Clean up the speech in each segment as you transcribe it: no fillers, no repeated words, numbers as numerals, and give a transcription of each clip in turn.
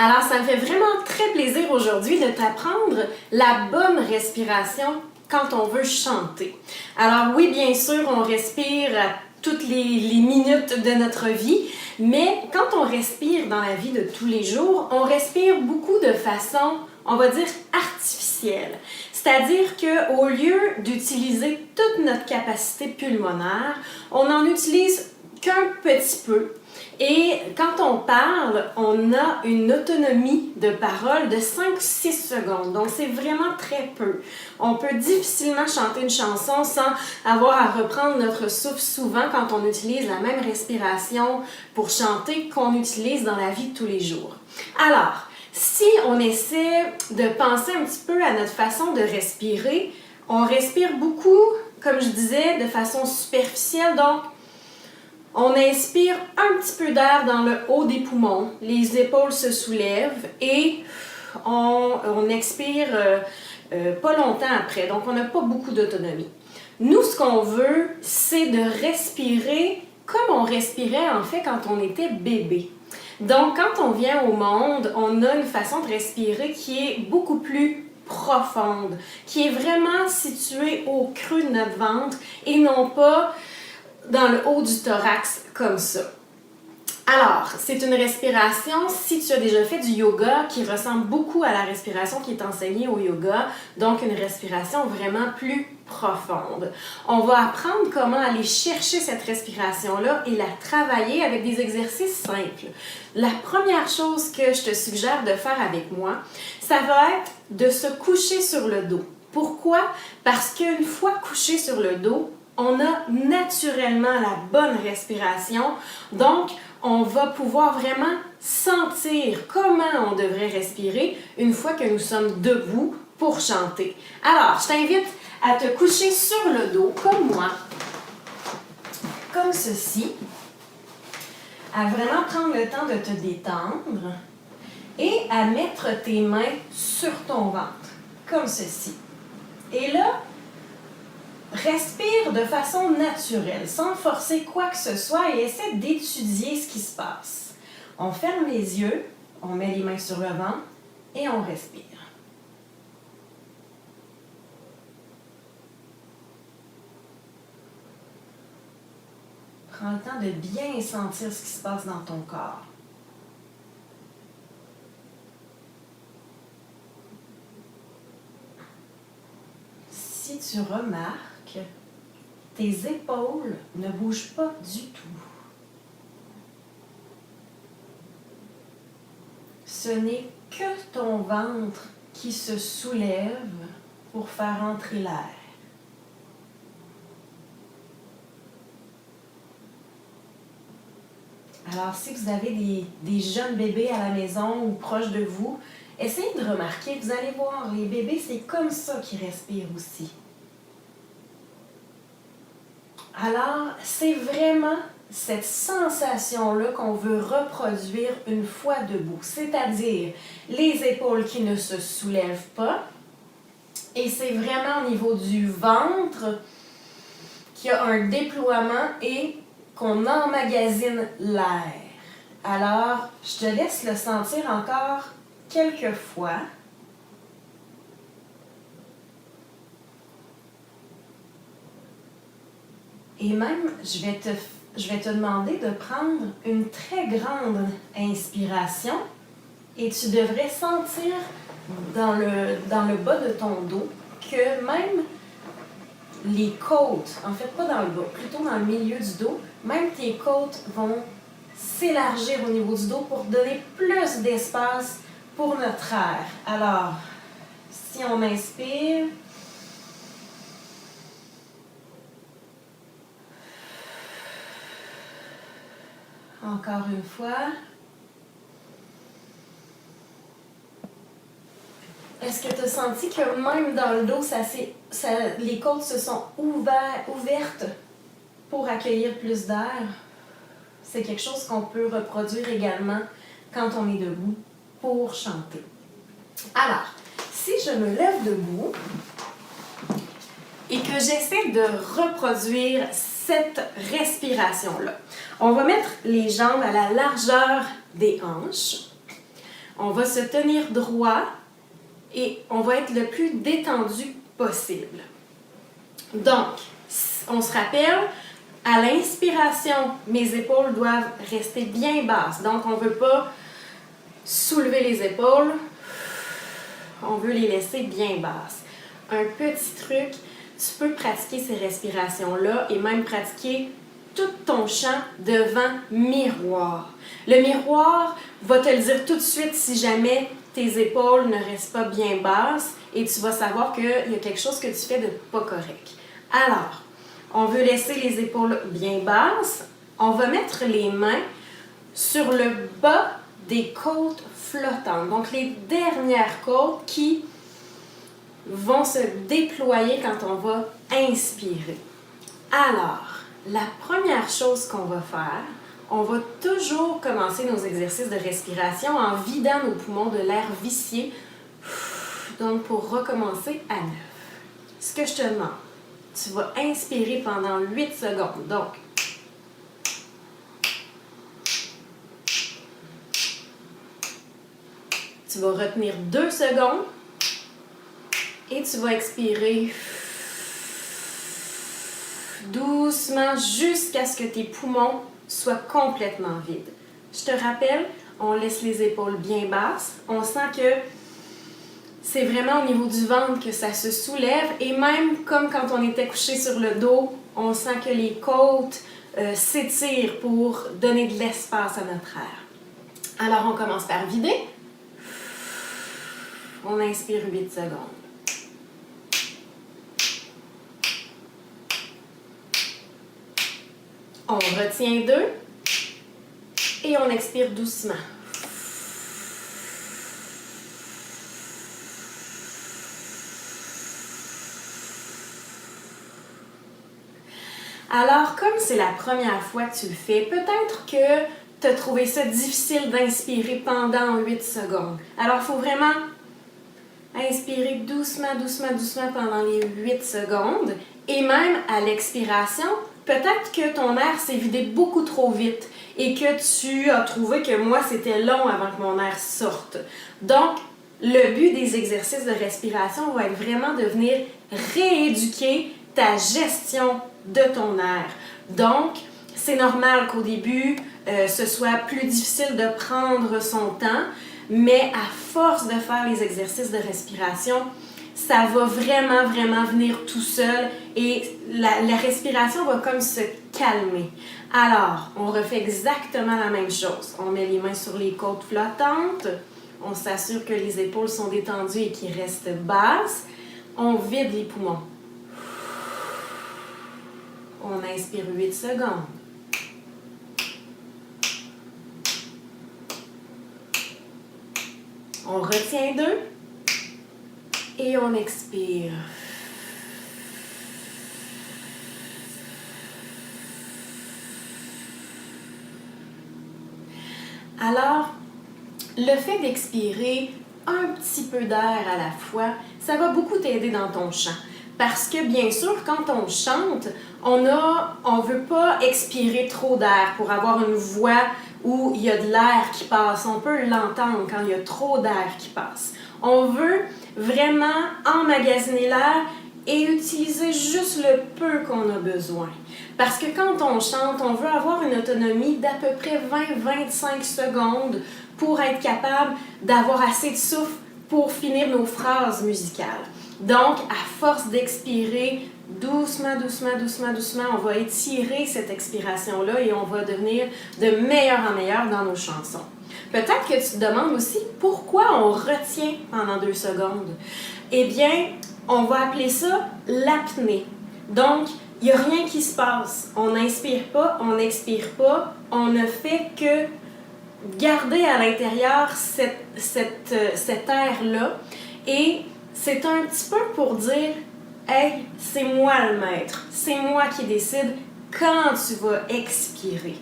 Alors, ça me fait vraiment très plaisir aujourd'hui de t'apprendre la bonne respiration quand on veut chanter. Alors oui, bien sûr, on respire à toutes les minutes de notre vie, mais quand on respire dans la vie de tous les jours, on respire beaucoup de façon, on va dire, artificielle. C'est-à-dire qu'au lieu d'utiliser toute notre capacité pulmonaire, on en utilise qu'un petit peu. Et quand on parle, on a une autonomie de parole de 5-6 secondes. Donc, c'est vraiment très peu. On peut difficilement chanter une chanson sans avoir à reprendre notre souffle souvent quand on utilise la même respiration pour chanter qu'on utilise dans la vie de tous les jours. Alors, si on essaie de penser un petit peu à notre façon de respirer, on respire beaucoup, comme je disais, de façon superficielle. Donc, on inspire un petit peu d'air dans le haut des poumons, les épaules se soulèvent et on expire pas longtemps après, donc on n'a pas beaucoup d'autonomie. Nous, ce qu'on veut, c'est de respirer comme on respirait en fait quand on était bébé. Donc, quand on vient au monde, on a une façon de respirer qui est beaucoup plus profonde, qui est vraiment située au creux de notre ventre et non pas dans le haut du thorax comme ça. Alors, c'est une respiration, si tu as déjà fait du yoga, qui ressemble beaucoup à la respiration qui est enseignée au yoga, donc une respiration vraiment plus profonde. On va apprendre comment aller chercher cette respiration-là et la travailler avec des exercices simples. La première chose que je te suggère de faire avec moi, ça va être de se coucher sur le dos. Pourquoi? Parce qu'une fois couché sur le dos, on a naturellement la bonne respiration, donc on va pouvoir vraiment sentir comment on devrait respirer une fois que nous sommes debout pour chanter. Alors, je t'invite à te coucher sur le dos, comme moi, comme ceci, à vraiment prendre le temps de te détendre et à mettre tes mains sur ton ventre, comme ceci. Et là, respire de façon naturelle, sans forcer quoi que ce soit et essaie d'étudier ce qui se passe. On ferme les yeux, on met les mains sur le ventre et on respire. Prends le temps de bien sentir ce qui se passe dans ton corps. Si tu remarques, tes épaules ne bougent pas du tout. Ce n'est que ton ventre qui se soulève pour faire entrer l'air. Alors, si vous avez des jeunes bébés à la maison ou proches de vous, essayez de remarquer, vous allez voir, les bébés, c'est comme ça qu'ils respirent aussi. Alors, c'est vraiment cette sensation-là qu'on veut reproduire une fois debout, c'est-à-dire les épaules qui ne se soulèvent pas, et c'est vraiment au niveau du ventre qu'il y a un déploiement et qu'on emmagasine l'air. Alors, je te laisse le sentir encore quelques fois. Et même, je vais te demander de prendre une très grande inspiration et tu devrais sentir dans le bas de ton dos que même les côtes, en fait pas dans le bas, plutôt dans le milieu du dos, même tes côtes vont s'élargir au niveau du dos pour donner plus d'espace pour notre air. Alors, si on inspire, encore une fois. Est-ce que tu as senti que même dans le dos, les côtes se sont ouvertes pour accueillir plus d'air? C'est quelque chose qu'on peut reproduire également quand on est debout pour chanter. Alors, si je me lève debout et que j'essaie de reproduire cette respiration-là, on va mettre les jambes à la largeur des hanches. On va se tenir droit et on va être le plus détendu possible. Donc, on se rappelle, à l'inspiration, mes épaules doivent rester bien basses. Donc, on ne veut pas soulever les épaules, on veut les laisser bien basses. Un petit truc, tu peux pratiquer ces respirations-là et même pratiquer tout ton chant devant miroir. Le miroir va te le dire tout de suite si jamais tes épaules ne restent pas bien basses et tu vas savoir qu'il y a quelque chose que tu fais de pas correct. Alors, on veut laisser les épaules bien basses. On va mettre les mains sur le bas des côtes flottantes. Donc, les dernières côtes qui vont se déployer quand on va inspirer. Alors, la première chose qu'on va faire, on va toujours commencer nos exercices de respiration en vidant nos poumons de l'air vicié. Donc, pour recommencer à neuf. Ce que je te demande, tu vas inspirer pendant 8 secondes. Donc, tu vas retenir 2 secondes et tu vas expirer doucement jusqu'à ce que tes poumons soient complètement vides. Je te rappelle, on laisse les épaules bien basses. On sent que c'est vraiment au niveau du ventre que ça se soulève et même comme quand on était couché sur le dos, on sent que les côtes s'étirent pour donner de l'espace à notre air. Alors on commence par vider. On inspire 8 secondes. On retient 2 et on expire doucement. Alors, comme c'est la première fois que tu le fais, peut-être que tu as trouvé ça difficile d'inspirer pendant 8 secondes. Alors, il faut vraiment inspirer doucement, doucement, doucement pendant les 8 secondes. Et même à l'expiration, peut-être que ton air s'est vidé beaucoup trop vite et que tu as trouvé que moi, c'était long avant que mon air sorte. Donc, le but des exercices de respiration va être vraiment de venir rééduquer ta gestion de ton air. Donc, c'est normal qu'au début, ce soit plus difficile de prendre son temps, mais à force de faire les exercices de respiration, ça va vraiment, vraiment venir tout seul et la respiration va comme se calmer. Alors, on refait exactement la même chose. On met les mains sur les côtes flottantes, on s'assure que les épaules sont détendues et qu'ils restent basses. On vide les poumons. On inspire 8 secondes. On retient 2 et on expire. Alors, le fait d'expirer un petit peu d'air à la fois, ça va beaucoup t'aider dans ton chant. Parce que bien sûr, quand on chante, on veut pas expirer trop d'air pour avoir une voix où il y a de l'air qui passe. On peut l'entendre quand il y a trop d'air qui passe. On veut vraiment emmagasiner l'air et utiliser juste le peu qu'on a besoin. Parce que quand on chante, on veut avoir une autonomie d'à peu près 20-25 secondes pour être capable d'avoir assez de souffle pour finir nos phrases musicales. Donc, à force d'expirer doucement, doucement, doucement, doucement, on va étirer cette expiration-là et on va devenir de meilleur en meilleur dans nos chansons. Peut-être que tu te demandes aussi pourquoi on retient pendant 2 secondes. Eh bien, on va appeler ça l'apnée. Donc, il n'y a rien qui se passe. On n'inspire pas, on n'expire pas, on ne fait que garder à l'intérieur cet air-là. Et c'est un petit peu pour dire « Hey, c'est moi le maître, c'est moi qui décide quand tu vas expirer. »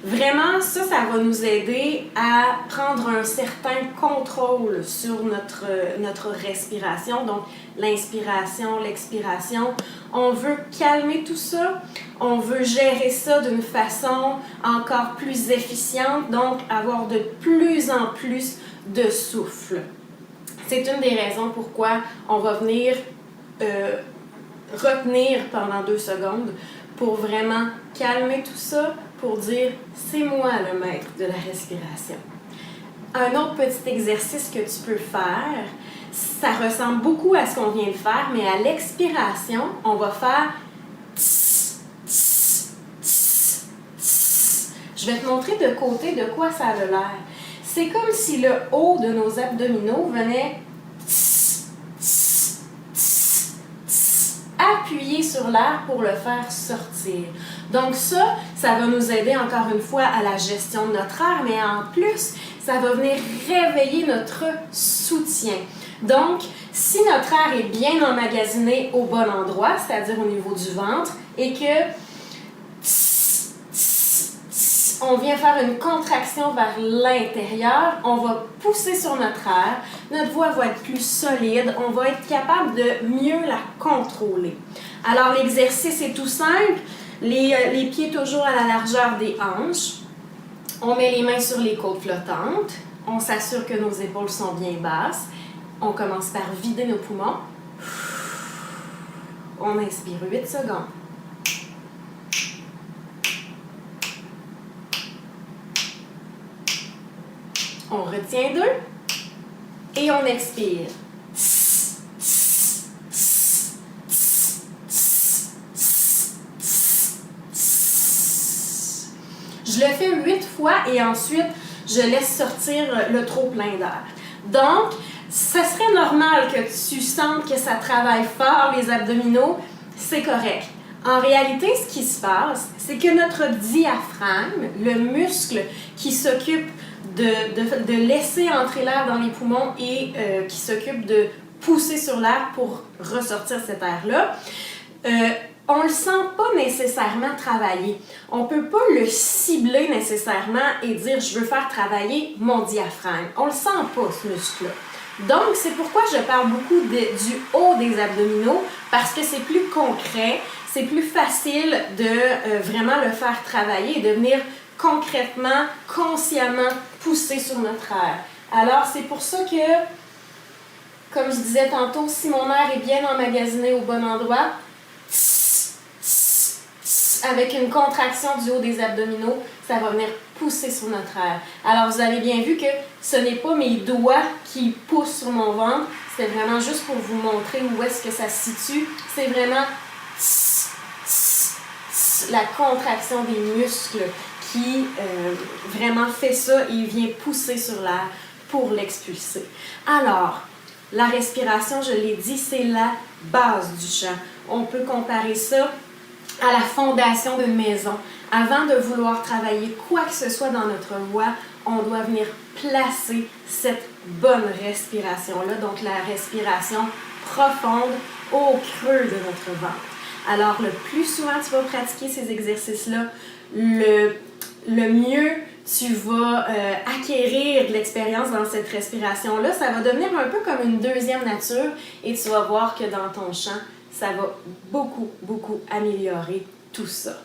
Vraiment, ça va nous aider à prendre un certain contrôle sur notre respiration. Donc, l'inspiration, l'expiration. On veut calmer tout ça. On veut gérer ça d'une façon encore plus efficiente. Donc, avoir de plus en plus de souffle. C'est une des raisons pourquoi on va venir retenir pendant 2 secondes pour vraiment calmer tout ça, pour dire « c'est moi le maître de la respiration ». Un autre petit exercice que tu peux faire, ça ressemble beaucoup à ce qu'on vient de faire, mais à l'expiration, on va faire tss, tss, tss, tss. Je vais te montrer de côté de quoi ça a l'air. C'est comme si le haut de nos abdominaux venait tss, tss, tss, tss, appuyer sur l'air pour le faire sortir. Donc ça va nous aider encore une fois à la gestion de notre air, mais en plus, ça va venir réveiller notre soutien. Donc, si notre air est bien emmagasiné au bon endroit, c'est-à-dire au niveau du ventre, et que on vient faire une contraction vers l'intérieur, on va pousser sur notre air, notre voix va être plus solide, on va être capable de mieux la contrôler. Alors, l'exercice est tout simple, les pieds toujours à la largeur des hanches. On met les mains sur les côtes flottantes. On s'assure que nos épaules sont bien basses. On commence par vider nos poumons. On inspire 8 secondes. On retient 2 et on expire. Je le fais 8 fois et ensuite, je laisse sortir le trop-plein d'air. Donc, ça serait normal que tu sentes que ça travaille fort, les abdominaux. C'est correct. En réalité, ce qui se passe, c'est que notre diaphragme, le muscle qui s'occupe de laisser entrer l'air dans les poumons et qui s'occupe de pousser sur l'air pour ressortir cet air-là, on ne le sent pas nécessairement travailler. On ne peut pas le cibler nécessairement et dire « je veux faire travailler mon diaphragme ». On ne le sent pas, ce muscle-là. Donc, c'est pourquoi je parle beaucoup du haut des abdominaux, parce que c'est plus concret, c'est plus facile de vraiment le faire travailler et de venir concrètement, consciemment pousser sur notre air. Alors, c'est pour ça que, comme je disais tantôt, si mon air est bien emmagasiné au bon endroit, avec une contraction du haut des abdominaux, ça va venir pousser sur notre air. Alors, vous avez bien vu que ce n'est pas mes doigts qui poussent sur mon ventre, c'est vraiment juste pour vous montrer où est-ce que ça se situe. C'est vraiment la contraction des muscles qui vraiment fait ça et vient pousser sur l'air pour l'expulser. Alors, la respiration, je l'ai dit, c'est la base du chant. On peut comparer ça à la fondation d'une maison. Avant de vouloir travailler quoi que ce soit dans notre voix, on doit venir placer cette bonne respiration-là, donc la respiration profonde au creux de notre ventre. Alors, le plus souvent tu vas pratiquer ces exercices-là, le mieux tu vas acquérir de l'expérience dans cette respiration-là. Ça va devenir un peu comme une deuxième nature et tu vas voir que dans ton chant, ça va beaucoup, beaucoup améliorer tout ça.